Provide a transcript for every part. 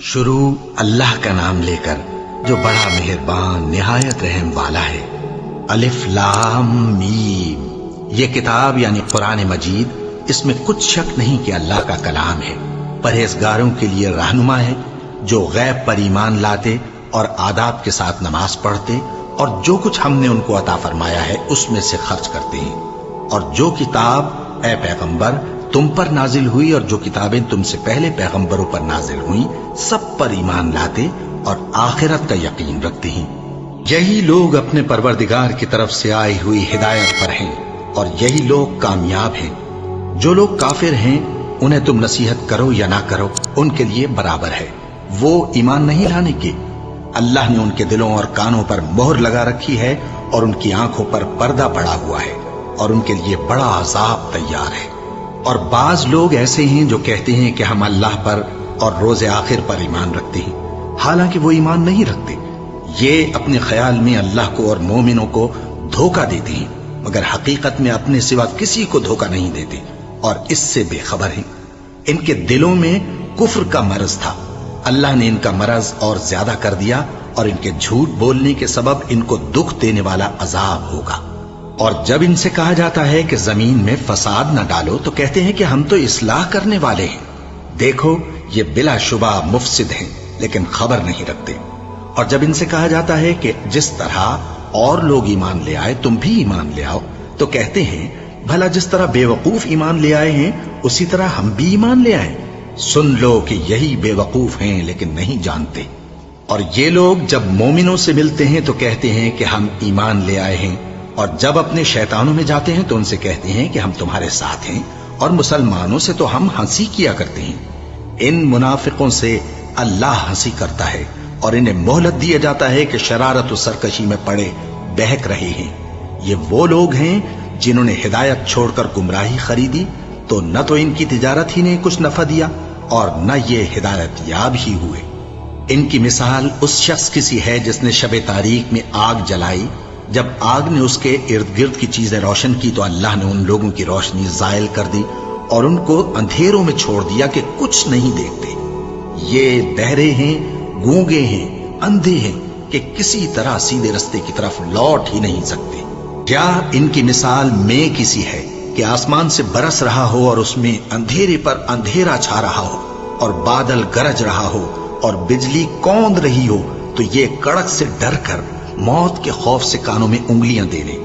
شروع اللہ کا نام لے کر جو بڑا مہربان نہایت رحم والا ہے۔ الف لام میم، یہ کتاب یعنی قرآن مجید، اس میں کچھ شک نہیں کہ اللہ کا کلام ہے، پرہیزگاروں کے لیے رہنما ہے، جو غیب پر ایمان لاتے اور آداب کے ساتھ نماز پڑھتے اور جو کچھ ہم نے ان کو عطا فرمایا ہے اس میں سے خرچ کرتے ہیں، اور جو کتاب اے پیغمبر تم پر نازل ہوئی اور جو کتابیں تم سے پہلے پیغمبروں پر نازل ہوئیں سب پر ایمان لاتے اور آخرت کا یقین رکھتے ہیں۔ یہی لوگ اپنے پروردگار کی طرف سے آئی ہوئی ہدایت پر ہیں اور یہی لوگ کامیاب ہیں۔ جو لوگ کافر ہیں انہیں تم نصیحت کرو یا نہ کرو ان کے لیے برابر ہے، وہ ایمان نہیں لانے کے۔ اللہ نے ان کے دلوں اور کانوں پر مہر لگا رکھی ہے اور ان کی آنکھوں پر پردہ پڑا ہوا ہے اور ان کے لیے بڑا عذاب تیار ہے۔ اور بعض لوگ ایسے ہیں جو کہتے ہیں کہ ہم اللہ پر اور روز آخر پر ایمان رکھتے ہیں، حالانکہ وہ ایمان نہیں رکھتے۔ یہ اپنے خیال میں اللہ کو اور مومنوں کو دھوکہ دیتے ہیں، مگر حقیقت میں اپنے سوا کسی کو دھوکہ نہیں دیتے اور اس سے بے خبر ہیں۔ ان کے دلوں میں کفر کا مرض تھا، اللہ نے ان کا مرض اور زیادہ کر دیا اور ان کے جھوٹ بولنے کے سبب ان کو دکھ دینے والا عذاب ہوگا۔ اور جب ان سے کہا جاتا ہے کہ زمین میں فساد نہ ڈالو تو کہتے ہیں کہ ہم تو اصلاح کرنے والے ہیں۔ دیکھو یہ بلا شبہ مفسد ہیں لیکن خبر نہیں رکھتے۔ اور جب ان سے کہا جاتا ہے کہ جس طرح اور لوگ ایمان لے آئے تم بھی ایمان لے آؤ تو کہتے ہیں بھلا جس طرح بے وقوف ایمان لے آئے ہیں اسی طرح ہم بھی ایمان لے آئیں۔ سن لو کہ یہی بے وقوف ہیں لیکن نہیں جانتے۔ اور یہ لوگ جب مومنوں سے ملتے ہیں تو کہتے ہیں کہ ہم ایمان لے آئے ہیں، اور جب اپنے شیطانوں میں جاتے ہیں تو ان سے کہتے ہیں کہ ہم تمہارے ساتھ ہیں، اور مسلمانوں سے تو ہم ہنسی کیا کرتے ہیں۔ ان منافقوں سے اللہ ہنسی کرتا ہے اور انہیں مہلت دیا جاتا ہے کہ شرارت و سرکشی میں پڑے بہک رہے ہیں۔ یہ وہ لوگ ہیں جنہوں نے ہدایت چھوڑ کر گمراہی خریدی، تو نہ تو ان کی تجارت ہی نے کچھ نفع دیا اور نہ یہ ہدایت یاب ہی ہوئے۔ ان کی مثال اس شخص کی سی ہے جس نے شب تاریک میں آگ جلائی، جب آگ نے اس کے ارد گرد کی چیزیں روشن کی تو اللہ نے ان لوگوں کی روشنی زائل کر دی اور ان کو اندھیروں میں چھوڑ دیا کہ کچھ نہیں دیکھتے۔ یہ بہرے ہیں، گونگے ہیں، اندھے ہیں کہ کسی طرح سیدھے رستے کی طرف لوٹ ہی نہیں سکتے۔ کیا ان کی مثال میں کسی ہے کہ آسمان سے برس رہا ہو اور اس میں اندھیرے پر اندھیرا چھا رہا ہو اور بادل گرج رہا ہو اور بجلی کوند رہی ہو تو یہ کڑک سے ڈر کر موت کے خوف سے کانوں میں انگلیاں دے لے۔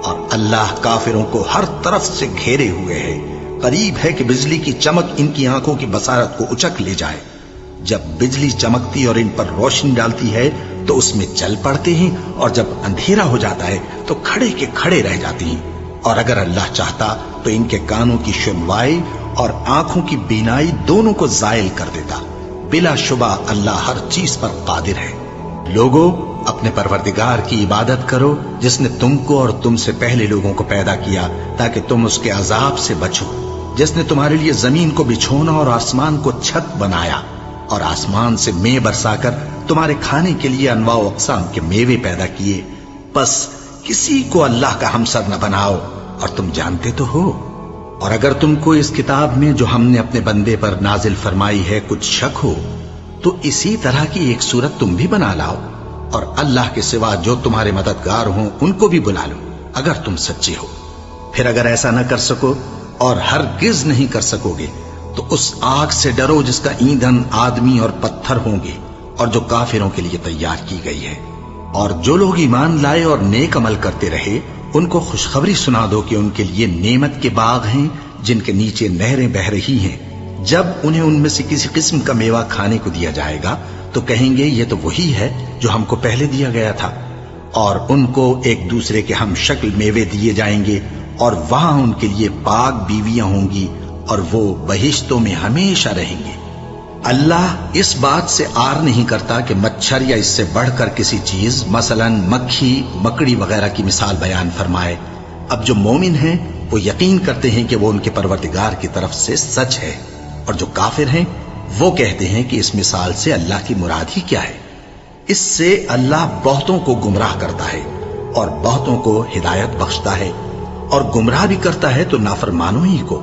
اور اللہ کافروں کو ہر طرف سے گھیرے ہوئے ہے، قریب ہے کہ بجلی کی چمک ان کی آنکھوں کی بصارت کو اچک لے جائے۔ جب بجلی چمکتی اور ان پر روشنی ڈالتی ہے تو اس میں چل پڑتے ہیں، اور جب اندھیرا ہو جاتا ہے تو کھڑے کے کھڑے رہ جاتے ہیں۔ اور اگر اللہ چاہتا تو ان کے کانوں کی سنوائی اور آنکھوں کی بینائی دونوں کو زائل کر دیتا۔ بلا شبہ اللہ ہر چیز پر قادر ہے۔ لوگوں، اپنے پروردگار کی عبادت کرو جس نے تم کو اور تم سے پہلے لوگوں کو پیدا کیا تاکہ تم اس کے عذاب سے بچو، جس نے تمہارے لیے زمین کو بچھونا اور آسمان کو چھت بنایا اور آسمان سے مے برسا کر تمہارے کھانے کے لیے انواع و اقسام کے میوے پیدا کیے۔ بس کسی کو اللہ کا ہمسر نہ بناؤ، اور تم جانتے تو ہو۔ اور اگر تم کو اس کتاب میں جو ہم نے اپنے بندے پر نازل فرمائی ہے کچھ شک ہو تو اسی طرح کی ایک صورت تم بھی بنا لاؤ، اور اللہ کے سوا جو تمہارے مددگار ہوں ان کو بھی بلا لو اگر تم سچے ہو۔ پھر اگر ایسا نہ کر سکو اور ہرگز نہیں کر سکو گے تو اس آگ سے ڈرو جس کا ایندھن آدمی اور پتھر ہوں گے اور جو کافروں کے لیے تیار کی گئی ہے۔ اور جو لوگ ایمان لائے اور نیک عمل کرتے رہے ان کو خوشخبری سنا دو کہ ان کے لیے نعمت کے باغ ہیں جن کے نیچے نہریں بہہ رہی ہیں۔ جب انہیں ان میں سے کسی قسم کا میوہ کھانے کو دیا جائے گا تو کہیں گے یہ تو وہی ہے جو ہم کو پہلے دیا گیا تھا، اور ان کو ایک دوسرے کے ہم شکل میوے دیے جائیں گے، اور وہاں ان کے لیے پاک بیویاں ہوں گی اور وہ بہشتوں میں ہمیشہ رہیں گے۔ اللہ اس بات سے آر نہیں کرتا کہ مچھر یا اس سے بڑھ کر کسی چیز مثلا مکھی، مکڑی وغیرہ کی مثال بیان فرمائے۔ اب جو مومن ہیں وہ یقین کرتے ہیں کہ وہ ان کے پروردگار کی طرف سے سچ ہے، اور جو کافر ہیں وہ کہتے ہیں کہ اس مثال سے اللہ کی مراد ہی کیا ہے۔ اس سے اللہ بہتوں کو گمراہ کرتا ہے اور بہتوں کو ہدایت بخشتا ہے، اور گمراہ بھی کرتا ہے تو نافرمانوں ہی کو،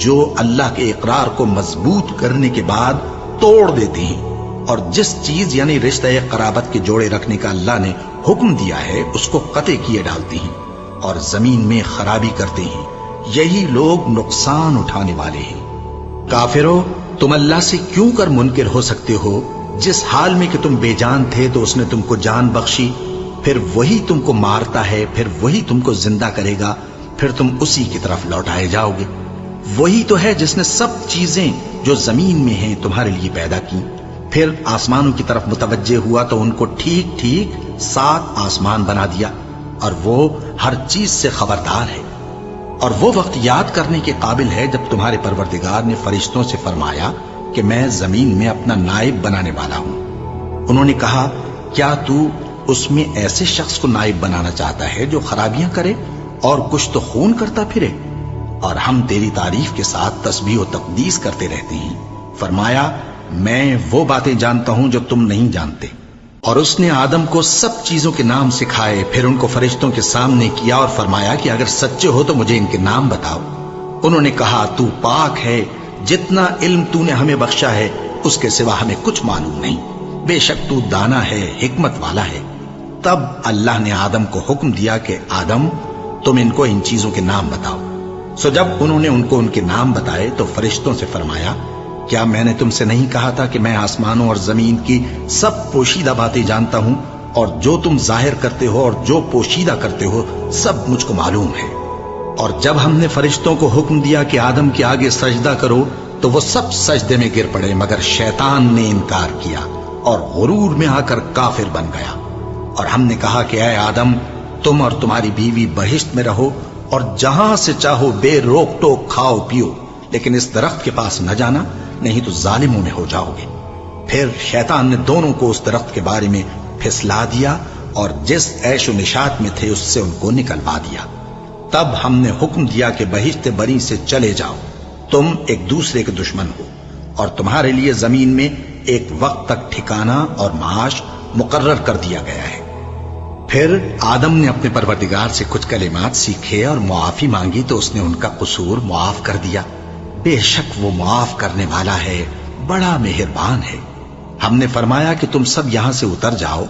جو اللہ کے اقرار کو مضبوط کرنے کے بعد توڑ دیتے ہیں اور جس چیز یعنی رشتہ قرابت کے جوڑے رکھنے کا اللہ نے حکم دیا ہے اس کو قطع کیے ڈالتی ہیں اور زمین میں خرابی کرتے ہیں، یہی لوگ نقصان اٹھانے والے ہیں۔ کافرو، تم اللہ سے کیوں کر منکر ہو سکتے ہو؟ جس حال میں کہ تم بے جان تھے تو اس نے تم کو جان بخشی، پھر وہی تم کو مارتا ہے، پھر وہی تم کو زندہ کرے گا، پھر تم اسی کی طرف لوٹائے جاؤ گے۔ وہی تو ہے جس نے سب چیزیں جو زمین میں ہیں تمہارے لیے پیدا کی، پھر آسمانوں کی طرف متوجہ ہوا تو ان کو ٹھیک ٹھیک 7 آسمان بنا دیا، اور وہ ہر چیز سے خبردار ہے۔ اور وہ وقت یاد کرنے کے قابل ہے جب تمہارے پروردگار نے فرشتوں سے فرمایا کہ میں زمین میں اپنا نائب بنانے والا ہوں۔ انہوں نے کہا، کیا تو اس میں ایسے شخص کو نائب بنانا چاہتا ہے جو خرابیاں کرے اور کچھ تو خون کرتا پھرے؟ اور ہم تیری تعریف کے ساتھ تسبیح و تقدیس کرتے رہتے ہیں۔ فرمایا، میں وہ باتیں جانتا ہوں جو تم نہیں جانتے۔ اور اس نے آدم کو سب چیزوں کے نام سکھائے، پھر ان کو فرشتوں کے سامنے کیا اور فرمایا کہ اگر سچے ہو تو مجھے ان کے نام بتاؤ۔ انہوں نے کہا، تو پاک ہے، جتنا علم تو نے ہمیں بخشا ہے اس کے سوا ہمیں کچھ معلوم نہیں، بے شک تو دانا ہے، حکمت والا ہے۔ تب اللہ نے آدم کو حکم دیا کہ آدم، تم ان کو ان چیزوں کے نام بتاؤ۔ سو جب انہوں نے ان کو ان کے نام بتائے تو فرشتوں سے فرمایا، کیا میں نے تم سے نہیں کہا تھا کہ میں آسمانوں اور زمین کی سب پوشیدہ باتیں جانتا ہوں، اور جو تم ظاہر کرتے ہو اور جو پوشیدہ کرتے ہو سب مجھ کو معلوم ہے۔ اور جب ہم نے فرشتوں کو حکم دیا کہ آدم کے آگے سجدہ کرو تو وہ سب سجدے میں گر پڑے، مگر شیطان نے انکار کیا اور غرور میں آ کر کافر بن گیا۔ اور ہم نے کہا کہ اے آدم، تم اور تمہاری بیوی بہشت میں رہو اور جہاں سے چاہو بے روک ٹوک کھاؤ پیو، لیکن اس درخت کے پاس نہ جانا، نہیں تو ظالموں میں ہو جاؤ گے۔ پھر شیطان نے دونوں کو اس درخت کے بارے میں پھسلا دیا اور جس عیش و نشاط میں تھے اس سے ان کو نکلوا دیا۔ تب ہم نے حکم دیا کہ بہشت بری سے چلے جاؤ، تم ایک دوسرے کے دشمن ہو، اور تمہارے لیے زمین میں ایک وقت تک ٹھکانہ اور معاش مقرر کر دیا گیا ہے۔ پھر آدم نے اپنے پروردگار سے کچھ کلمات سیکھے اور معافی مانگی تو اس نے ان کا قصور معاف کر دیا۔ بے شک وہ معاف کرنے والا ہے، بڑا مہربان ہے۔ ہم نے فرمایا کہ تم سب یہاں سے اتر جاؤ،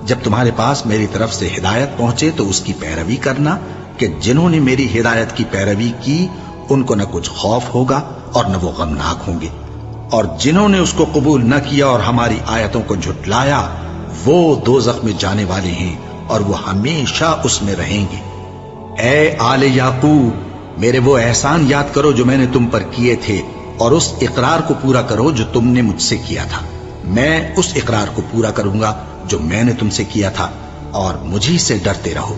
جب تمہارے پاس میری طرف سے ہدایت پہنچے تو اس کی پیروی کرنا، کہ جنہوں نے میری ہدایت کی پیروی کی ان کو نہ کچھ خوف ہوگا اور نہ وہ غمناک ہوں گے، اور جنہوں نے اس کو قبول نہ کیا اور ہماری آیتوں کو جھٹلایا وہ دوزخ میں جانے والے ہیں اور وہ ہمیشہ اس میں رہیں گے۔ اے آل یعقوب، میرے وہ احسان یاد کرو جو میں نے تم پر کیے تھے، اور اس اقرار کو پورا کرو جو تم نے مجھ سے کیا تھا۔ میں اس اقرار کو پورا کروں گا جو میں نے تم سے کیا تھا، اور مجھی سے ڈرتے رہو۔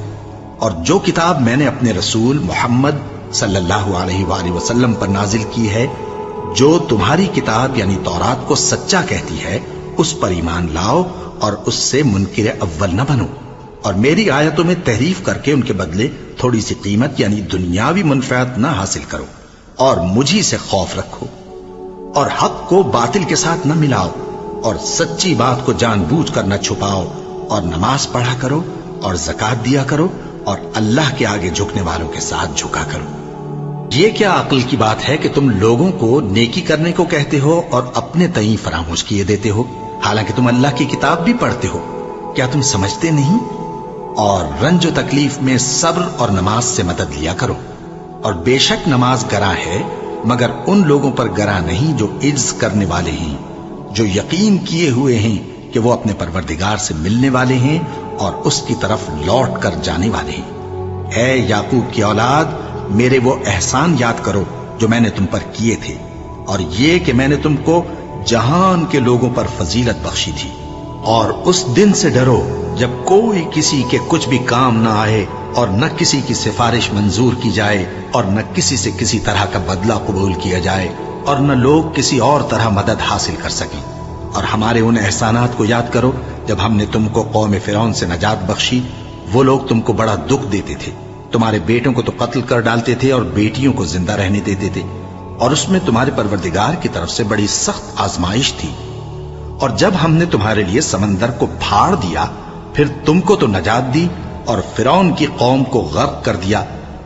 اور جو کتاب میں نے اپنے رسول محمد صلی اللہ علیہ وآلہ وسلم پر نازل کی ہے، جو تمہاری کتاب یعنی تورات کو سچا کہتی ہے، اس پر ایمان لاؤ اور اس سے منکر اول نہ بنو، اور میری آیتوں میں تحریف کر کے ان کے بدلے تھوڑی سی قیمت یعنی دنیاوی منفعت نہ حاصل کرو، اور مجھی سے خوف رکھو، اور حق کو باطل کے ساتھ نہ ملاؤ، اور سچی بات کو جان بوجھ کر نہ چھپاؤ، اور نماز پڑھا کرو اور زکوٰۃ دیا کرو، اور اللہ کے آگے جھکنے والوں کے ساتھ جھکا کرو۔ یہ کیا عقل کی بات ہے کہ تم لوگوں کو نیکی کرنے کو کہتے ہو اور اپنے تئیں فراموش کیے دیتے ہو، حالانکہ تم اللہ کی کتاب بھی پڑھتے ہو؟ کیا تم سمجھتے نہیں؟ اور رنج و تکلیف میں صبر اور نماز سے مدد لیا کرو، اور بے شک نماز گراں ہے، مگر ان لوگوں پر گراں نہیں جو عجز کرنے والے ہیں، جو یقین کیے ہوئے ہیں کہ وہ اپنے پروردگار سے ملنے والے ہیں اور اس کی طرف لوٹ کر جانے والے ہیں۔ اے یعقوب کی اولاد، میرے وہ احسان یاد کرو جو میں نے تم پر کیے تھے، اور یہ کہ میں نے تم کو جہان کے لوگوں پر فضیلت بخشی تھی۔ اور اس دن سے ڈرو جب کوئی کسی کے کچھ بھی کام نہ آئے، اور نہ کسی کی سفارش منظور کی جائے، اور نہ کسی سے کسی طرح کا بدلہ قبول کیا جائے، اور نہ لوگ کسی اور طرح مدد حاصل کر سکیں۔ اور ہمارے ان احسانات کو یاد کرو جب ہم نے تم کو قوم فرعون سے نجات بخشی۔ وہ لوگ تم کو بڑا دکھ دیتے تھے، تمہارے بیٹوں کو تو قتل کر ڈالتے تھے اور بیٹیوں کو زندہ رہنے دیتے تھے، اور اس میں تمہارے پروردگار کی طرف سے بڑی سخت آزمائش تھی۔ اور جب ہم نے تمہارے لیے سمندر کو پھاڑ دیا، پھر تم کو تو نجات دی اور فرعون کی قوم کو غرق کر دیا،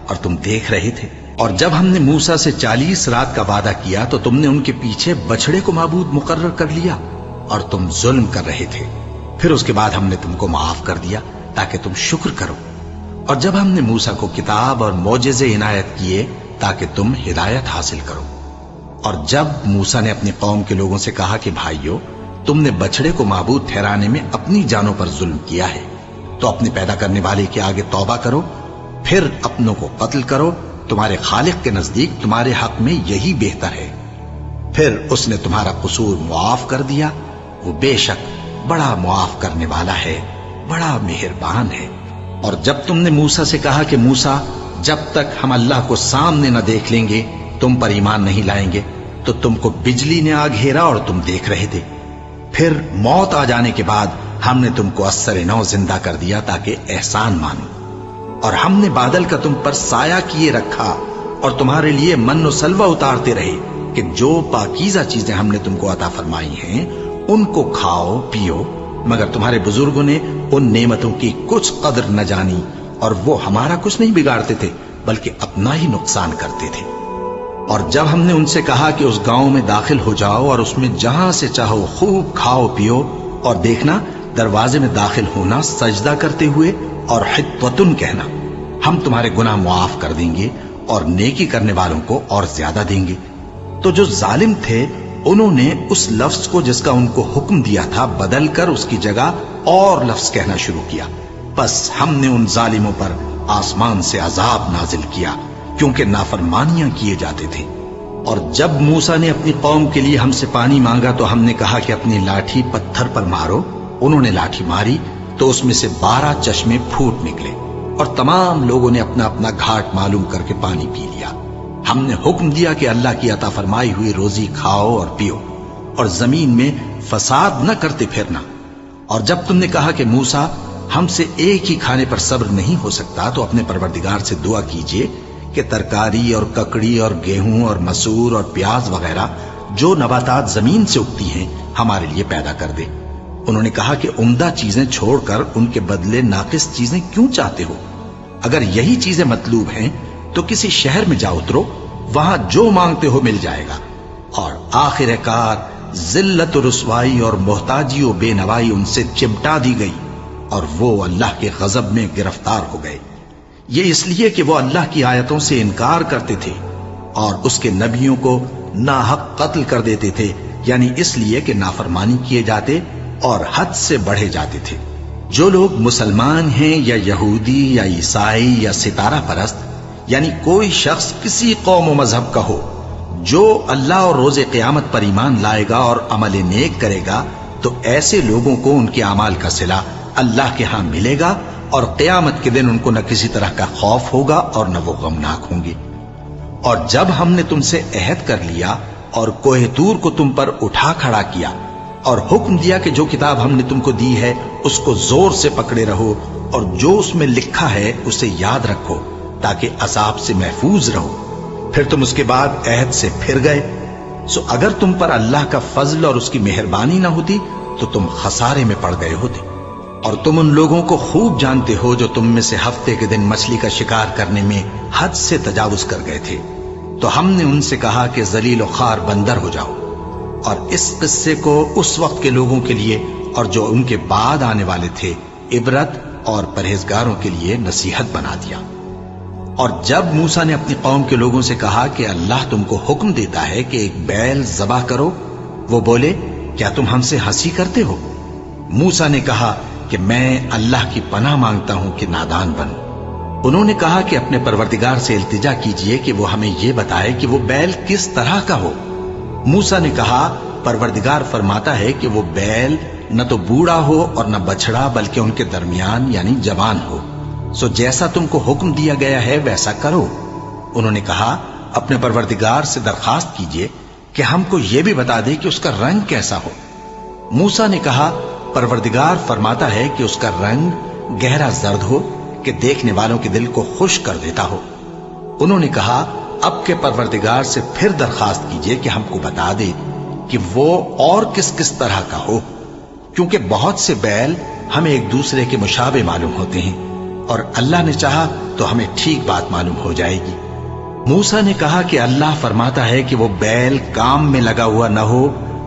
اور تم دیکھ رہے تھے۔ اور جب ہم نے موسیٰ سے 40 رات کا وعدہ کیا تو تم نے ان کے پیچھے بچڑے کو معبود مقرر کر لیا، اور تم ظلم کر رہے تھے. پھر اس کے بعد ہم نے تم کو معاف کر دیا تاکہ تم شکر کرو. اور جب ہم نے موسیٰ کو کتاب اور معجزے عنایت کیے تاکہ تم ہدایت حاصل کرو. اور جب موسیٰ نے اپنی قوم کے لوگوں سے کہا کہ بھائیو، تم نے بچڑے کو معبود ٹھہرانے میں اپنی جانوں پر ظلم کیا ہے، تو اپنے پیدا کرنے والے کے آگے توبہ کرو، پھر اپنوں کو قتل کرو. تمہارے خالق کے نزدیک تمہارے حق میں یہی بہتر ہے. پھر اس نے تمہارا قصور معاف کر دیا. وہ بے شک بڑا معاف کرنے والا ہے، بڑا مہربان ہے. اور جب تم نے موسیٰ سے کہا کہ موسیٰ، جب تک ہم اللہ کو سامنے نہ دیکھ لیں گے تم پر ایمان نہیں لائیں گے، تو تم کو بجلی نے آ گھیرا اور تم دیکھ رہے تھے. پھر موت آ جانے کے بعد ہم نے تم کو اثر نو زندہ کر دیا تاکہ احسان مانو. اور ہم نے بادل کا تم پر سایہ کیے رکھا اور تمہارے لیے من و سلوہ اتارتے رہے کہ جو پاکیزہ چیزیں ہم نے تم کو عطا فرمائی ہیں ان کو کھاؤ پیو. مگر تمہارے بزرگوں نے ان نعمتوں کی کچھ قدر نہ جانی، اور وہ ہمارا کچھ نہیں بگاڑتے تھے بلکہ اپنا ہی نقصان کرتے تھے. اور جب ہم نے ان سے کہا کہ اس گاؤں میں داخل ہو جاؤ اور اس میں جہاں سے چاہو خوب کھاؤ پیو، اور دیکھنا دروازے میں داخل ہونا سجدہ کرتے ہوئے اور حطوتن کہنا، ہم تمہارے گناہ معاف کر دیں گے اور نیکی کرنے والوں کو اور زیادہ دیں گے. تو جو ظالم تھے انہوں نے اس لفظ کو جس کا ان کو حکم دیا تھا بدل کر اس کی جگہ اور لفظ کہنا شروع کیا. بس ہم نے ان ظالموں پر آسمان سے عذاب نازل کیا کیونکہ نافرمانیاں کیے جاتے تھے. اور جب موسیٰ نے اپنی قوم کے لیے ہم سے پانی مانگا تو ہم نے کہا کہ اپنی لاٹھی پتھر پر مارو. انہوں نے لاٹھی ماری تو اس میں سے 12 چشمے پھوٹ نکلے اور تمام لوگوں نے اپنا اپنا گھاٹ معلوم کر کے پانی پی لیا. ہم نے حکم دیا کہ اللہ کی عطا فرمائی ہوئی روزی کھاؤ اور پیو اور زمین میں فساد نہ کرتے پھرنا. اور جب تم نے کہا کہ موسیٰ ہم سے ایک ہی کھانے پر صبر نہیں ہو سکتا تو اپنے پروردگار سے دعا کیجئے کہ ترکاری اور ککڑی اور گیہوں اور مسور اور پیاز وغیرہ جو نباتات زمین سے اگتی ہیں ہمارے لیے پیدا کر دے. انہوں نے کہا کہ عمدہ چیزیں چھوڑ کر ان کے بدلے ناقص چیزیں کیوں چاہتے ہو؟ اگر یہی چیزیں مطلوب ہیں تو کسی شہر میں جا اترو، وہاں جو مانگتے ہو مل جائے گا. اور آخر کار ذلت و رسوائی اور محتاجی و بے نوائی ان سے چمٹا دی گئی اور وہ اللہ کے غضب میں گرفتار ہو گئے. یہ اس لیے کہ وہ اللہ کی آیتوں سے انکار کرتے تھے اور اس کے نبیوں کو ناحق قتل کر دیتے تھے، یعنی اس لیے کہ نافرمانی کیے جاتے اور حد سے بڑھے جاتے تھے. جو لوگ مسلمان ہیں یا یہودی یا عیسائی یا ستارہ پرست، یعنی کوئی شخص کسی قوم و مذہب کا ہو، جو اللہ اور روز قیامت پر ایمان لائے گا اور عمل نیک کرے گا تو ایسے لوگوں کو ان کے اعمال کا صلہ اللہ کے ہاں ملے گا اور قیامت کے دن ان کو نہ کسی طرح کا خوف ہوگا اور نہ وہ غمناک ہوں گے. اور جب ہم نے تم سے عہد کر لیا اور کوہ طور کو تم پر اٹھا کھڑا کیا اور حکم دیا کہ جو کتاب ہم نے تم کو دی ہے اس کو زور سے پکڑے رہو اور جو اس میں لکھا ہے اسے یاد رکھو تاکہ عذاب سے محفوظ رہو، پھر تم اس کے بعد عہد سے پھر گئے، سو اگر تم پر اللہ کا فضل اور اس کی مہربانی نہ ہوتی تو تم خسارے میں پڑ گئے ہوتے. اور تم ان لوگوں کو خوب جانتے ہو جو تم میں سے ہفتے کے دن مچھلی کا شکار کرنے میں حد سے تجاوز کر گئے تھے، تو ہم نے ان سے کہا کہ ذلیل و خوار بندر ہو جاؤ. اور اس قصے کو اس وقت کے لوگوں کے لیے اور جو ان کے بعد آنے والے تھے عبرت اور پرہیزگاروں کے لیے نصیحت بنا دیا. اور جب موسیٰ نے اپنی قوم کے لوگوں سے کہا کہ اللہ تم کو حکم دیتا ہے کہ ایک بیل ذبح کرو، وہ بولے کیا تم ہم سے ہنسی کرتے ہو؟ موسیٰ نے کہا کہ میں اللہ کی پناہ مانگتا ہوں کہ نادان بنوں. انہوں نے کہا کہ اپنے پروردگار سے التجا کیجئے کہ وہ ہمیں یہ بتائے کہ وہ بیل کس طرح کا ہو. موسیٰ نے کہا پروردگار فرماتا ہے کہ وہ بیل نہ تو بوڑھا ہو اور نہ بچڑا بلکہ ان کے درمیان یعنی جوان ہو، سو جیسا تم کو حکم دیا گیا ہے ویسا کرو. انہوں نے کہا اپنے پروردگار سے درخواست کیجئے کہ ہم کو یہ بھی بتا دے کہ اس کا رنگ کیسا ہو. موسیٰ نے کہا پروردگار فرماتا ہے کہ اس کا رنگ گہرا زرد ہو کہ دیکھنے والوں کے دل کو خوش کر دیتا ہو. انہوں نے کہا اب کے پروردگار سے پھر درخواست کیجئے کہ ہم کو بتا دے کہ وہ اور کس کس طرح کا ہو، کیونکہ بہت سے بیل ہمیں ایک دوسرے کے مشابہ معلوم ہوتے ہیں اور اللہ نے چاہا تو ہمیں ٹھیک بات معلوم ہو جائے گی. موسیٰ نے کہا کہ اللہ فرماتا ہے کہ وہ بیل کام میں لگا ہوا نہ ہو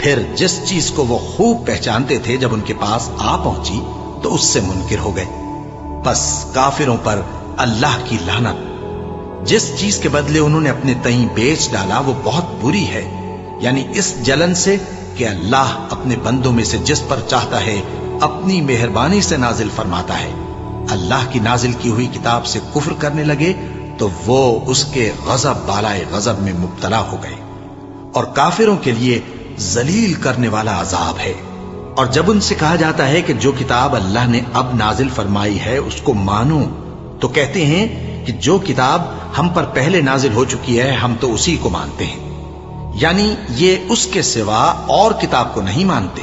پھر جس چیز کو وہ خوب پہچانتے تھے جب ان کے پاس آ پہنچی تو اس سے منکر ہو گئے۔ بس کافروں پر اللہ کی لعنت۔ جس چیز کے بدلے انہوں نے اپنے تئیں بیچ ڈالا وہ بہت بری ہے، یعنی اس جلن سے کہ اللہ اپنے بندوں میں سے جس پر چاہتا ہے اپنی مہربانی سے نازل فرماتا ہے۔ اللہ کی نازل کی ہوئی کتاب سے کفر کرنے لگے تو وہ اس کے غضب بالائے غضب میں مبتلا ہو گئے، اور کافروں کے لیے ذلیل کرنے والا عذاب ہے۔ اور جب ان سے کہا جاتا ہے کہ جو کتاب اللہ نے اب نازل فرمائی ہے اس کو مانو، تو کہتے ہیں کہ جو کتاب ہم پر پہلے نازل ہو چکی ہے ہم تو اسی کو مانتے ہیں، یعنی یہ اس کے سوا اور کتاب کو نہیں مانتے،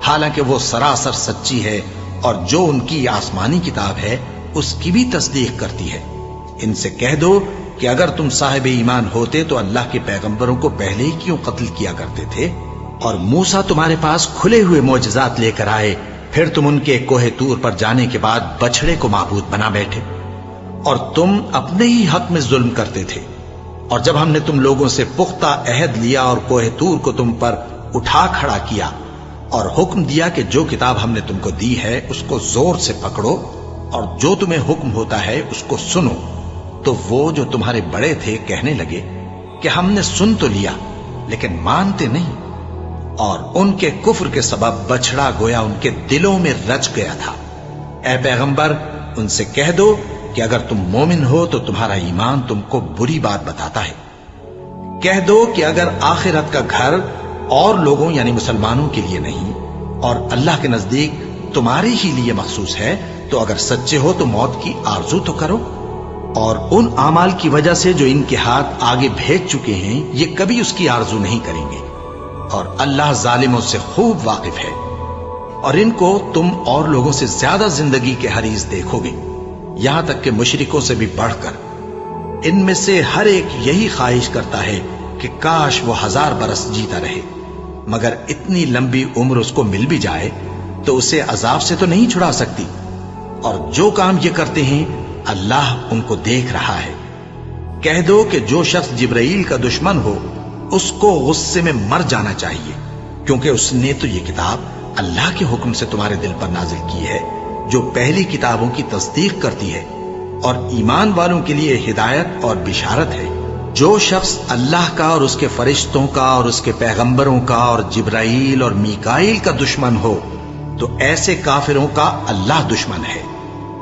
حالانکہ وہ سراسر سچی ہے، اور جو ان کی آسمانی کتاب ہے اس کی بھی تصدیق کرتی ہے۔ ان سے کہہ دو کہ اگر تم صاحب ایمان ہوتے تو اللہ کے پیغمبروں کو پہلے ہی کیوں قتل کیا کرتے تھے؟ اور موسیٰ تمہارے پاس کھلے ہوئے معجزات لے کر آئے، پھر تم ان کے کوہ طور پر جانے کے بعد بچڑے کو معبود بنا بیٹھے، اور تم اپنے ہی حق میں ظلم کرتے تھے۔ اور جب ہم نے تم لوگوں سے پختہ عہد لیا اور کوہ طور کو تم پر اٹھا کھڑا کیا اور حکم دیا کہ جو کتاب ہم نے تم کو دی ہے اس کو زور سے پکڑو اور جو تمہیں حکم ہوتا ہے اس کو سنو، تو وہ جو تمہارے بڑے تھے کہنے لگے کہ ہم نے سن تو لیا لیکن مانتے نہیں، اور ان کے کفر کے سبب بچڑا گویا ان کے دلوں میں رچ گیا تھا۔ اے پیغمبر ان سے کہہ دو کہ اگر تم مومن ہو تو تمہارا ایمان تم کو بری بات بتاتا ہے۔ کہہ دو کہ اگر آخرت کا گھر اور لوگوں یعنی مسلمانوں کے لیے نہیں اور اللہ کے نزدیک تمہارے ہی لیے مخصوص ہے تو اگر سچے ہو تو موت کی آرزو تو کرو، اور ان اعمال کی وجہ سے جو ان کے ہاتھ آگے بھیج چکے ہیں یہ کبھی اس کی آرزو نہیں کریں گے، اور اللہ ظالموں سے خوب واقف ہے۔ اور ان کو تم اور لوگوں سے زیادہ زندگی کے حریص دیکھو گے، یہاں تک کہ مشرکوں سے بھی بڑھ کر۔ ان میں سے ہر ایک یہی خواہش کرتا ہے کہ کاش وہ 1000 برس جیتا رہے، مگر اتنی لمبی عمر اس کو مل بھی جائے تو اسے عذاب سے تو نہیں چھڑا سکتی، اور جو کام یہ کرتے ہیں اللہ ان کو دیکھ رہا ہے۔ کہہ دو کہ جو شخص جبرائیل کا دشمن ہو اس کو غصے میں مر جانا چاہیے، کیونکہ اس نے تو یہ کتاب اللہ کے حکم سے تمہارے دل پر نازل کی ہے جو پہلی کتابوں کی تصدیق کرتی ہے، اور ایمان والوں کے لیے ہدایت اور بشارت ہے۔ جو شخص اللہ کا اور اس کے فرشتوں کا اور اس کے پیغمبروں کا اور جبرائیل اور میکائیل کا دشمن ہو تو ایسے کافروں کا اللہ دشمن ہے۔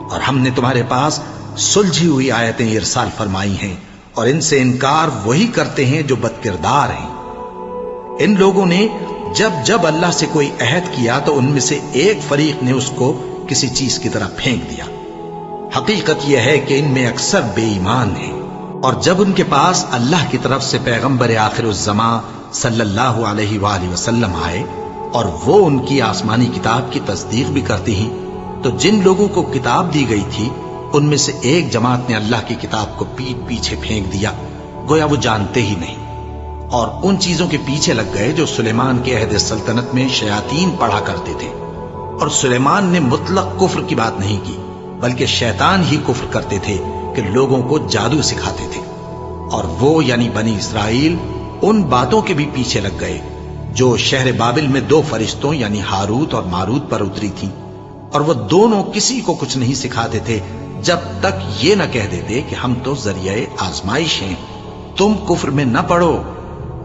اور ہم نے تمہارے پاس سلجھی ہوئی آیتیں ارسال فرمائی ہیں، اور ان سے انکار وہی کرتے ہیں جو بد کردار ہیں۔ ان لوگوں نے جب جب اللہ سے کوئی عہد کیا تو ان میں سے ایک فریق نے اس کو کسی چیز کی طرح پھینک دیا۔ حقیقت یہ ہے کہ ان میں اکثر بے ایمان ہیں، اور جب ان کے پاس اللہ کی طرف سے پیغمبر آخر الزمان صلی اللہ علیہ وآلہ وسلم آئے اور وہ ان کی آسمانی کتاب کی تصدیق بھی کرتے ہیں، تو جن لوگوں کو کتاب دی گئی تھی ان میں سے ایک جماعت نے اللہ کی کتاب کو پیٹ پیچھے پھینک دیا، گویا وہ جانتے ہی نہیں، اور ان چیزوں کے پیچھے لگ گئے جو سلیمان کے عہد سلطنت میں شیاطین پڑھا کرتے تھے۔ اور سلیمان نے مطلق کفر کی بات نہیں کی، بلکہ شیطان ہی کفر کرتے تھے کہ لوگوں کو جادو سکھاتے تھے، اور وہ یعنی بنی اسرائیل ان باتوں کے بھی پیچھے لگ گئے جو شہر بابل میں 2 فرشتوں یعنی ہاروت اور ماروت پر اتری تھی، اور وہ دونوں کسی کو کچھ نہیں سکھاتے تھے جب تک یہ نہ کہہ دیتے کہ ہم تو ذریعہ آزمائش ہیں، تم کفر میں نہ پڑو۔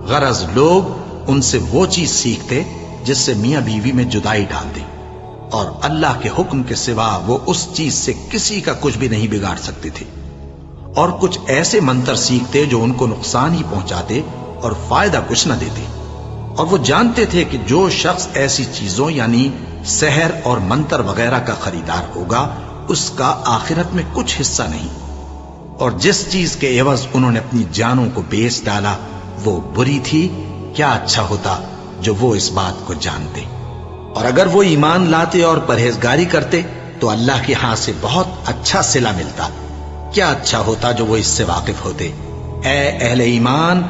غرض لوگ ان سے وہ چیز سیکھتے جس سے میاں بیوی میں جدائی ڈال دے، اور اللہ کے حکم کے سوا وہ اس چیز سے کسی کا کچھ بھی نہیں بگاڑ سکتے تھے، اور کچھ ایسے منتر سیکھتے جو ان کو نقصان ہی پہنچاتے اور فائدہ کچھ نہ دیتے، اور وہ جانتے تھے کہ جو شخص ایسی چیزوں یعنی سحر اور منتر وغیرہ کا خریدار ہوگا اس کا آخرت میں کچھ حصہ نہیں، اور جس چیز کے عوض انہوں نے اپنی جانوں کو بیچ ڈالا وہ بری تھی، کیا اچھا ہوتا جو وہ اس بات کو جانتے۔ اور اگر وہ ایمان لاتے اور پرہیزگاری کرتے تو اللہ کے ہاں سے بہت اچھا صلہ ملتا، کیا اچھا ہوتا جو وہ اس سے واقف ہوتے۔ اے اہل ایمان،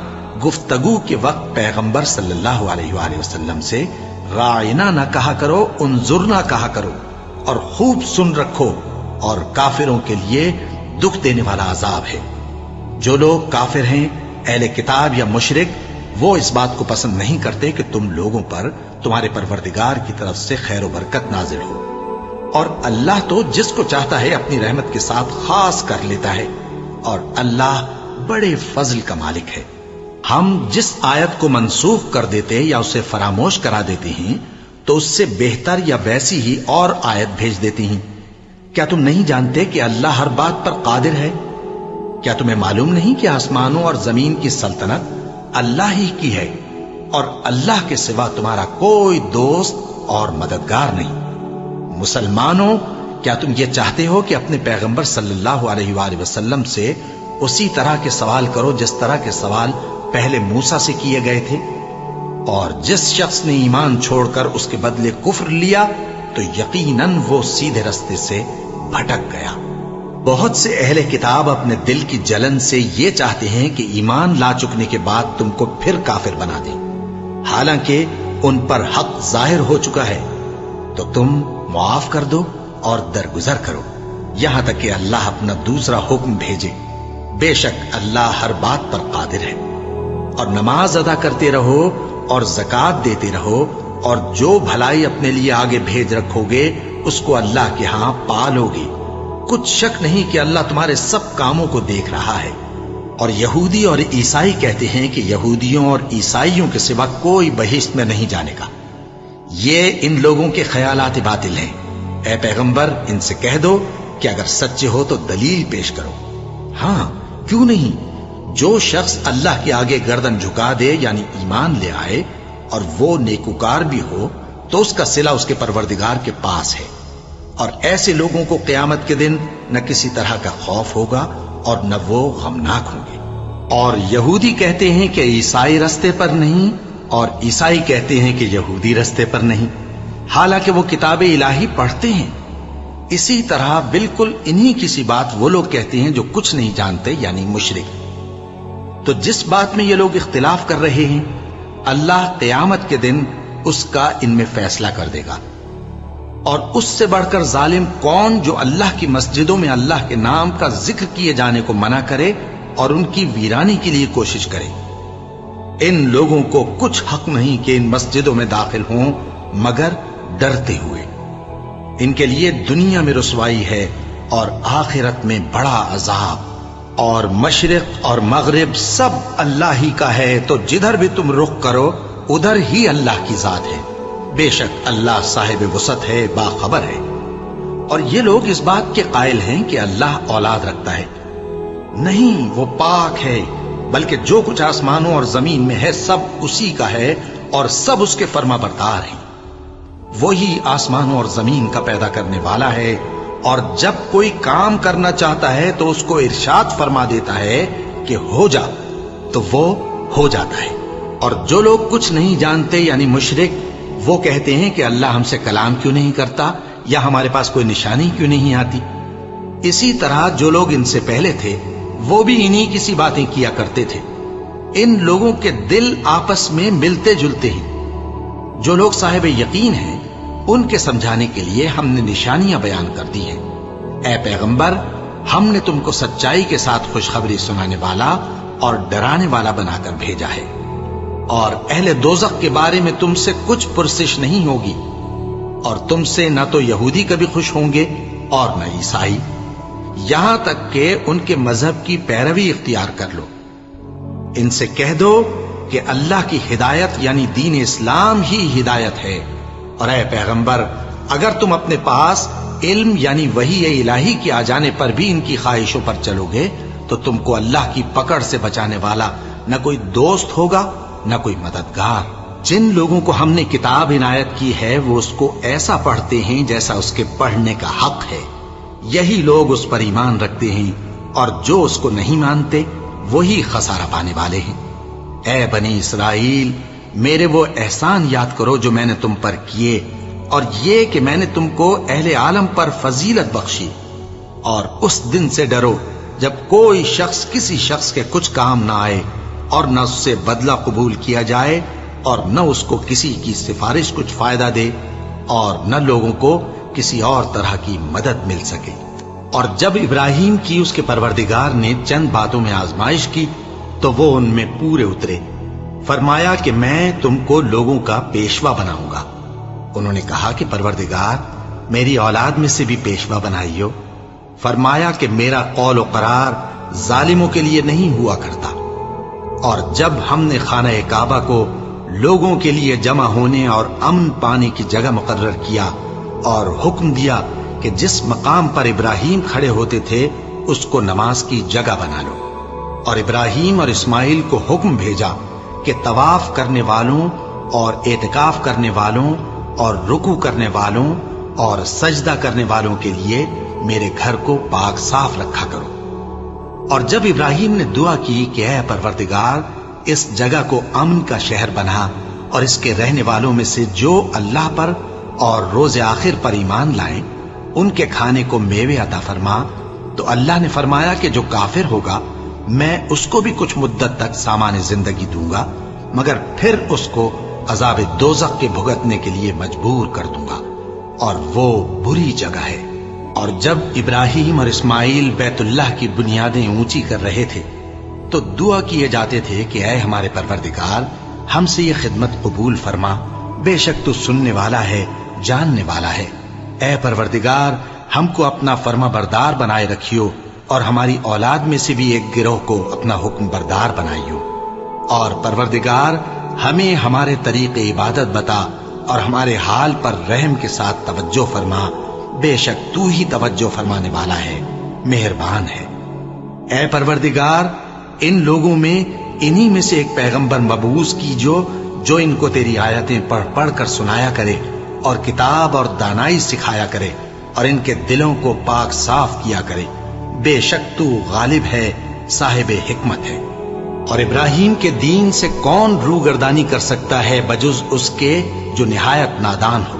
گفتگو کے وقت پیغمبر صلی اللہ علیہ وآلہ وسلم سے راعنا نہ کہا کرو، انظرنا کہا کرو، اور خوب سن رکھو، اور کافروں کے لیے دکھ دینے والا عذاب ہے۔ جو لوگ کافر ہیں، اہل کتاب یا مشرک، وہ اس بات کو پسند نہیں کرتے کہ تم لوگوں پر تمہارے پروردگار کی طرف سے خیر و برکت نازل ہو، اور اللہ تو جس کو چاہتا ہے اپنی رحمت کے ساتھ خاص کر لیتا ہے، اور اللہ بڑے فضل کا مالک ہے۔ ہم جس آیت کو منسوخ کر دیتے یا اسے فراموش کرا دیتے ہیں تو اس سے بہتر یا ویسی ہی اور آیت بھیج دیتی ہیں۔ کیا تم نہیں جانتے کہ اللہ ہر بات پر قادر ہے؟ کیا تمہیں معلوم نہیں کہ آسمانوں اور زمین کی سلطنت اللہ ہی کی ہے، اور اللہ کے سوا تمہارا کوئی دوست اور مددگار نہیں؟ مسلمانوں، کیا تم یہ چاہتے ہو کہ اپنے پیغمبر صلی اللہ علیہ وآلہ وسلم سے اسی طرح کے سوال کرو جس طرح کے سوال پہلے موسیٰ سے کیے گئے تھے؟ اور جس شخص نے ایمان چھوڑ کر اس کے بدلے کفر لیا تو یقیناً وہ سیدھے رستے سے بھٹک گیا۔ بہت سے اہل کتاب اپنے دل کی جلن سے یہ چاہتے ہیں کہ ایمان لا چکنے کے بعد تم کو پھر کافر بنا دیں، حالانکہ ان پر حق ظاہر ہو چکا ہے۔ تو تم معاف کر دو اور درگزر کرو یہاں تک کہ اللہ اپنا دوسرا حکم بھیجے۔ بے شک اللہ ہر بات پر قادر ہے۔ اور نماز ادا کرتے رہو اور زکوٰۃ دیتے رہو، اور جو بھلائی اپنے لیے آگے بھیج رکھو گے اس کو اللہ کے ہاں پالو گے۔ کچھ شک نہیں کہ اللہ تمہارے سب کاموں کو دیکھ رہا ہے۔ اور یہودی اور عیسائی کہتے ہیں کہ یہودیوں اور عیسائیوں کے سوا کوئی بہشت میں نہیں جانے گا۔ یہ ان لوگوں کے خیالات باطل ہیں۔ اے پیغمبر، ان سے کہہ دو کہ اگر سچے ہو تو دلیل پیش کرو۔ ہاں، کیوں نہیں؟ جو شخص اللہ کے آگے گردن جھکا دے یعنی ایمان لے آئے اور وہ نیکوکار بھی ہو تو اس کا صلہ اس کے پروردگار کے پاس ہے، اور ایسے لوگوں کو قیامت کے دن نہ کسی طرح کا خوف ہوگا اور نہ وہ غمناک ہوں گے۔ اور یہودی کہتے ہیں کہ عیسائی رستے پر نہیں، اور عیسائی کہتے ہیں کہ یہودی رستے پر نہیں، حالانکہ وہ کتاب الہی پڑھتے ہیں۔ اسی طرح بالکل انہی کسی بات وہ لوگ کہتے ہیں جو کچھ نہیں جانتے یعنی مشرک۔ تو جس بات میں یہ لوگ اختلاف کر رہے ہیں اللہ قیامت کے دن اس کا ان میں فیصلہ کر دے گا۔ اور اس سے بڑھ کر ظالم کون جو اللہ کی مسجدوں میں اللہ کے نام کا ذکر کیے جانے کو منع کرے اور ان کی ویرانی کے لیے کوشش کرے۔ ان لوگوں کو کچھ حق نہیں کہ ان مسجدوں میں داخل ہوں مگر ڈرتے ہوئے۔ ان کے لیے دنیا میں رسوائی ہے اور آخرت میں بڑا عذاب۔ اور مشرق اور مغرب سب اللہ ہی کا ہے، تو جدھر بھی تم رخ کرو ادھر ہی اللہ کی ذات ہے۔ بے شک اللہ صاحب وسعت ہے، باخبر ہے۔ اور یہ لوگ اس بات کے قائل ہیں کہ اللہ اولاد رکھتا ہے۔ نہیں، وہ پاک ہے، بلکہ جو کچھ آسمانوں اور زمین میں ہے سب اسی کا ہے، اور سب اس کے فرما بردار ہیں۔ وہی آسمانوں اور زمین کا پیدا کرنے والا ہے، اور جب کوئی کام کرنا چاہتا ہے تو اس کو ارشاد فرما دیتا ہے کہ ہو جا، تو وہ ہو جاتا ہے۔ اور جو لوگ کچھ نہیں جانتے یعنی مشرک، وہ کہتے ہیں کہ اللہ ہم سے کلام کیوں نہیں کرتا، یا ہمارے پاس کوئی نشانی کیوں نہیں آتی۔ اسی طرح جو لوگ ان سے پہلے تھے وہ بھی انہی کسی باتیں کیا کرتے تھے۔ ان لوگوں کے دل آپس میں ملتے جلتے ہیں۔ جو لوگ صاحب یقین ہیں ان کے سمجھانے کے لیے ہم نے نشانیاں بیان کر دی ہیں۔ اے پیغمبر، ہم نے تم کو سچائی کے ساتھ خوشخبری سنانے والا اور ڈرانے والا بنا کر بھیجا ہے، اور اہل دوزخ کے بارے میں تم سے کچھ پرسش نہیں ہوگی، اور تم سے نہ تو یہودی کبھی خوش ہوں گے اور نہ عیسائی، یہاں تک کہ ان کے مذہب کی پیروی اختیار کر لو۔ ان سے کہہ دو کہ اللہ کی ہدایت یعنی دین اسلام ہی ہدایت ہے، اور اے پیغمبر، اگر تم اپنے پاس علم یعنی وحی الہی کے آ جانے پر بھی ان کی خواہشوں پر چلو گے تو تم کو اللہ کی پکڑ سے بچانے والا نہ کوئی دوست ہوگا نہ کوئی مددگار۔ جن لوگوں کو ہم نے کتاب عنایت کی ہے وہ اس کو ایسا پڑھتے ہیں جیسا اس کے پڑھنے کا حق ہے، یہی لوگ اس پر ایمان رکھتے ہیں، اور جو اس کو نہیں مانتے وہی خسارہ پانے والے ہیں۔ اے بنی اسرائیل، میرے وہ احسان یاد کرو جو میں نے تم پر کیے، اور یہ کہ میں نے تم کو اہل عالم پر فضیلت بخشی، اور اس دن سے ڈرو جب کوئی شخص کسی شخص کے کچھ کام نہ آئے اور نہ اس سے بدلہ قبول کیا جائے، اور نہ اس کو کسی کی سفارش کچھ فائدہ دے، اور نہ لوگوں کو کسی اور طرح کی مدد مل سکے۔ اور جب ابراہیم کی اس کے پروردگار نے چند باتوں میں آزمائش کی تو وہ ان میں پورے اترے، فرمایا کہ میں تم کو لوگوں کا پیشوا بناؤں گا۔ انہوں نے کہا کہ پروردگار میری اولاد میں سے بھی پیشوا بنائیو۔ فرمایا کہ میرا قول و قرار ظالموں کے لیے نہیں ہوا کرتا۔ اور جب ہم نے خانہ کعبہ کو لوگوں کے لیے جمع ہونے اور امن پانے کی جگہ مقرر کیا اور حکم دیا کہ جس مقام پر ابراہیم کھڑے ہوتے تھے اس کو نماز کی جگہ بنا لو، اور ابراہیم اور اسماعیل کو حکم بھیجا کہ طواف کرنے والوں اور اعتکاف کرنے والوں اور رکوع کرنے والوں اور سجدہ کرنے والوں کے لیے میرے گھر کو پاک صاف رکھا کرو۔ اور جب ابراہیم نے دعا کی کہ اے پروردگار اس جگہ کو امن کا شہر بنا اور اس کے رہنے والوں میں سے جو اللہ پر اور روز آخر پر ایمان لائیں ان کے کھانے کو میوے عطا فرما، تو اللہ نے فرمایا کہ جو کافر ہوگا میں اس کو بھی کچھ مدت تک سامان زندگی دوں گا، مگر پھر اس کو عذاب دوزخ کے بھگتنے کے لیے مجبور کر دوں گا، اور وہ بری جگہ ہے۔ اور جب ابراہیم اور اسماعیل بیت اللہ کی بنیادیں اونچی کر رہے تھے تو دعا کیے جاتے تھے کہ اے ہمارے پروردگار ہم سے یہ خدمت قبول فرما، بے شک تو سننے والا ہے، جاننے والا ہے۔ اے پروردگار ہم کو اپنا فرما بردار بنائے رکھیو، اور ہماری اولاد میں سے بھی ایک گروہ کو اپنا حکم بردار بنائیو۔ اور پروردگار ہمیں ہمارے طریق عبادت بتا اور ہمارے حال پر رحم کے ساتھ توجہ فرما، بے شک تو ہی توجہ فرمانے والا ہے، مہربان ہے۔ اے پروردگار ان لوگوں میں انہی میں سے ایک پیغمبر مبعوث کیجو جو ان کو تیری آیتیں پڑھ پڑھ کر سنایا کرے اور کتاب اور دانائی سکھایا کرے اور ان کے دلوں کو پاک صاف کیا کرے، بے شک تو غالب ہے، صاحب حکمت ہے۔ اور ابراہیم کے دین سے کون روگردانی کر سکتا ہے بجز اس کے جو نہایت نادان ہو؟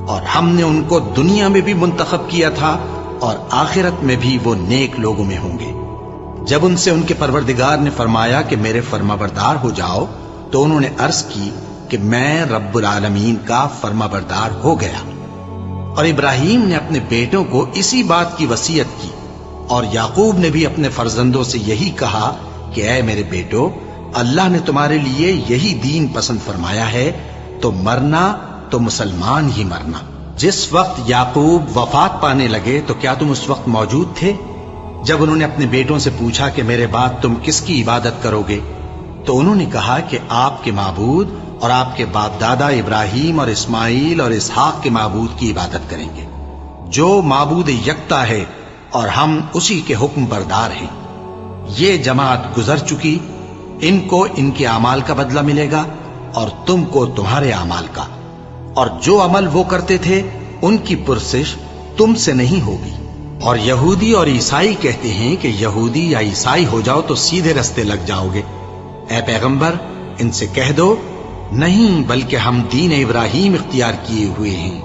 اور ہم نے ان کو دنیا میں بھی منتخب کیا تھا اور آخرت میں بھی وہ نیک لوگوں میں ہوں گے۔ جب ان سے ان کے پروردگار نے فرمایا کہ میرے فرما بردار ہو جاؤ تو انہوں نے عرض کی کہ میں رب العالمین کا فرما بردار ہو گیا۔ اور ابراہیم نے اپنے بیٹوں کو اسی بات کی وصیت کی، اور یعقوب نے بھی اپنے فرزندوں سے یہی کہا کہ اے میرے بیٹو، اللہ نے تمہارے لیے یہی دین پسند فرمایا ہے، تو مرنا تو مسلمان ہی مرنا۔ جس وقت یعقوب وفات پانے لگے تو کیا تم اس وقت موجود تھے جب انہوں نے اپنے بیٹوں سے پوچھا کہ میرے بعد تم کس کی عبادت کرو گے؟ تو انہوں نے کہا کہ آپ کے معبود اور آپ کے باپ دادا ابراہیم اور اسماعیل اور اسحاق کے معبود کی عبادت کریں گے، جو معبود یکتا ہے اور ہم اسی کے حکم بردار ہیں۔ یہ جماعت گزر چکی، ان کو ان کے اعمال کا بدلہ ملے گا اور تم کو تمہارے اعمال کا، اور جو عمل وہ کرتے تھے ان کی پرسش تم سے نہیں ہوگی۔ اور یہودی اور عیسائی کہتے ہیں کہ یہودی یا عیسائی ہو جاؤ تو سیدھے رستے لگ جاؤ گے۔ اے پیغمبر ان سے کہہ دو نہیں، بلکہ ہم دین ابراہیم اختیار کیے ہوئے ہیں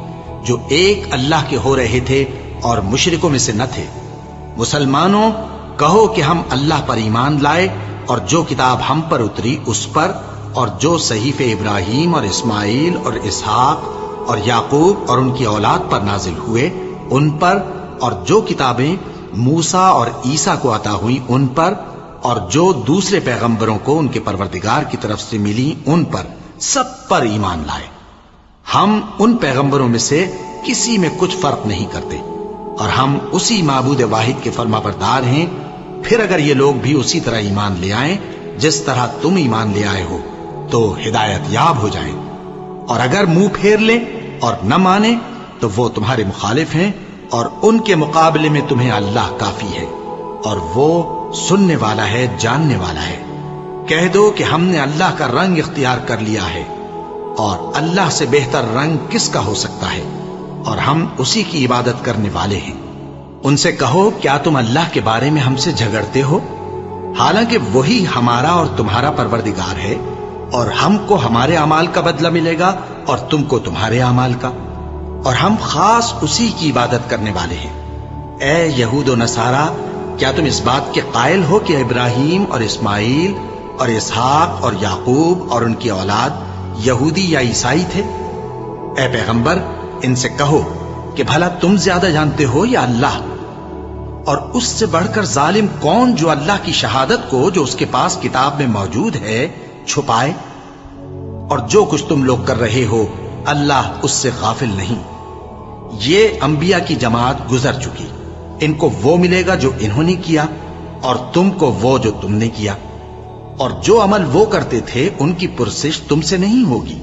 جو ایک اللہ کے ہو رہے تھے اور مشرکوں میں سے نہ تھے۔ مسلمانوں کہو کہ ہم اللہ پر ایمان لائے اور جو کتاب ہم پر اتری اس پر، اور جو صحیفے ابراہیم اور اسماعیل اور اسحاق اور یعقوب اور ان کی اولاد پر نازل ہوئے ان پر، اور جو کتابیں موسیٰ اور عیسیٰ کو عطا ہوئیں ان پر، اور جو دوسرے پیغمبروں کو ان کے پروردگار کی طرف سے ملی ان پر، سب پر ایمان لائے۔ ہم ان پیغمبروں میں سے کسی میں کچھ فرق نہیں کرتے، اور ہم اسی معبود واحد کے فرما بردار ہیں۔ پھر اگر یہ لوگ بھی اسی طرح ایمان لے آئیں جس طرح تم ایمان لے آئے ہو تو ہدایت یاب ہو جائیں، اور اگر منہ پھیر لیں اور نہ مانیں تو وہ تمہارے مخالف ہیں، اور ان کے مقابلے میں تمہیں اللہ کافی ہے، اور وہ سننے والا ہے، جاننے والا ہے۔ کہہ دو کہ ہم نے اللہ کا رنگ اختیار کر لیا ہے، اور اللہ سے بہتر رنگ کس کا ہو سکتا ہے، اور ہم اسی کی عبادت کرنے والے ہیں۔ ان سے کہو کیا تم اللہ کے بارے میں ہم سے جھگڑتے ہو، حالانکہ وہی ہمارا اور تمہارا پروردگار ہے، اور ہم کو ہمارے اعمال کا بدلہ ملے گا اور تم کو تمہارے اعمال کا، اور ہم خاص اسی کی عبادت کرنے والے ہیں۔ اے یہود و نصارا، کیا تم اس بات کے قائل ہو کہ ابراہیم اور اسماعیل اور اسحاق اور یعقوب اور ان کی اولاد یہودی یا عیسائی تھے؟ اے پیغمبر ان سے کہو کہ بھلا تم زیادہ جانتے ہو یا اللہ؟ اور اس سے بڑھ کر ظالم کون جو اللہ کی شہادت کو جو اس کے پاس کتاب میں موجود ہے چھپائے؟ اور جو کچھ تم لوگ کر رہے ہو اللہ اس سے غافل نہیں۔ یہ انبیاء کی جماعت گزر چکی، ان کو وہ ملے گا جو انہوں نے کیا، اور تم کو وہ جو تم نے کیا، اور جو عمل وہ کرتے تھے ان کی پرسش تم سے نہیں ہوگی۔